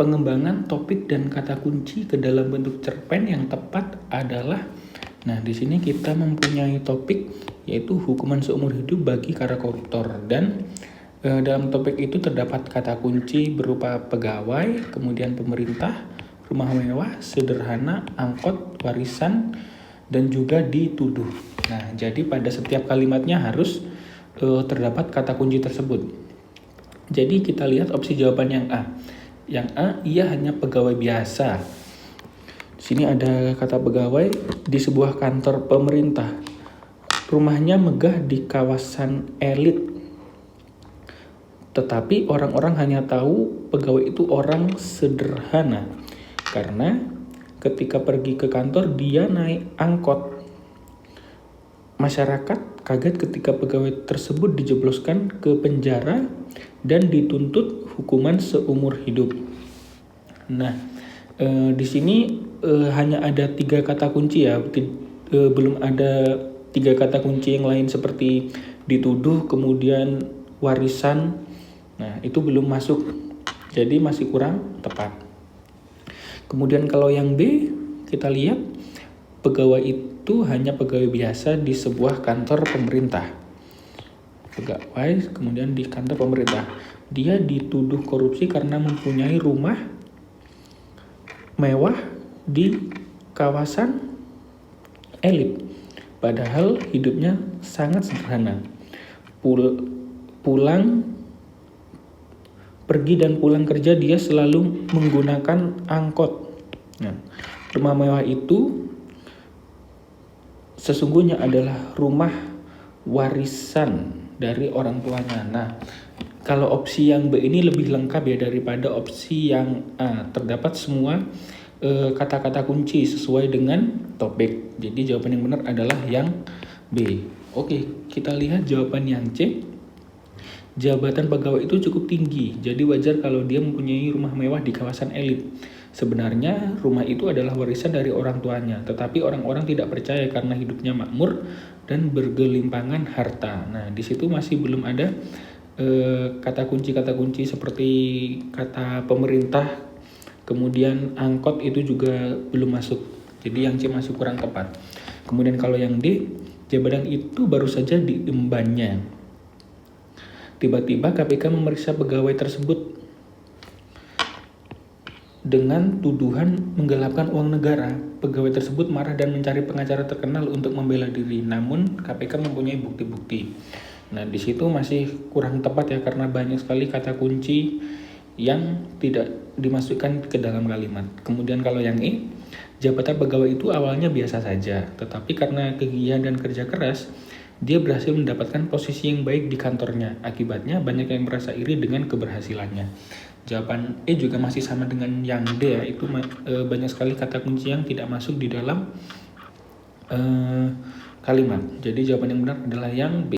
pengembangan topik dan kata kunci ke dalam bentuk cerpen yang tepat adalah, nah di sini kita mempunyai topik yaitu hukuman seumur hidup bagi para koruptor, dan dalam topik itu terdapat kata kunci berupa pegawai, kemudian pemerintah, rumah mewah, sederhana, angkot, warisan, dan juga dituduh. Nah, jadi pada setiap kalimatnya harus terdapat kata kunci tersebut. Jadi kita lihat opsi jawaban yang A. Yang A, ia hanya pegawai biasa. Di sini ada kata pegawai di sebuah kantor pemerintah. Rumahnya megah di kawasan elit. Tetapi orang-orang hanya tahu pegawai itu orang sederhana. Karena ketika pergi ke kantor dia naik angkot. Masyarakat kaget ketika pegawai tersebut dijebloskan ke penjara dan dituntut hukuman seumur hidup. Nah, di sini hanya ada 3 kata kunci ya, belum ada 3 kata kunci yang lain seperti dituduh, kemudian warisan. Nah, itu belum masuk, jadi masih kurang tepat. Kemudian kalau yang B, kita lihat pegawai itu hanya pegawai biasa di sebuah kantor pemerintah. Pegawai kemudian di kantor pemerintah. Dia dituduh korupsi karena mempunyai rumah mewah di kawasan elit. Padahal hidupnya sangat sederhana. Pergi dan pulang kerja dia selalu menggunakan angkot. Nah, rumah mewah itu sesungguhnya adalah rumah warisan dari orang tuanya. Nah, kalau opsi yang B ini lebih lengkap ya daripada opsi yang A. Terdapat semua kata-kata kunci sesuai dengan topik. Jadi jawaban yang benar adalah yang B. Oke, kita lihat jawaban yang C. Jabatan pegawai itu cukup tinggi, jadi wajar kalau dia mempunyai rumah mewah di kawasan elit. Sebenarnya rumah itu adalah warisan dari orang tuanya, tetapi orang-orang tidak percaya karena hidupnya makmur dan bergelimpangan harta. Nah, di situ masih belum ada kata kunci seperti kata pemerintah, kemudian angkot itu juga belum masuk. Jadi yang C masih kurang tepat. Kemudian kalau yang D, jabatan itu baru saja diembannya. Tiba-tiba KPK memeriksa pegawai tersebut dengan tuduhan menggelapkan uang negara. Pegawai tersebut marah dan mencari pengacara terkenal untuk membela diri. Namun KPK mempunyai bukti-bukti. Nah, di situ masih kurang tepat ya karena banyak sekali kata kunci yang tidak dimasukkan ke dalam kalimat. Kemudian kalau yang E, jabatan pegawai itu awalnya biasa saja, tetapi karena kegigihan dan kerja keras, dia berhasil mendapatkan posisi yang baik di kantornya. Akibatnya banyak yang merasa iri dengan keberhasilannya. Jawaban E juga masih sama dengan yang D ya, itu banyak sekali kata kunci yang tidak masuk di dalam kalimat. Jadi jawaban yang benar adalah yang B.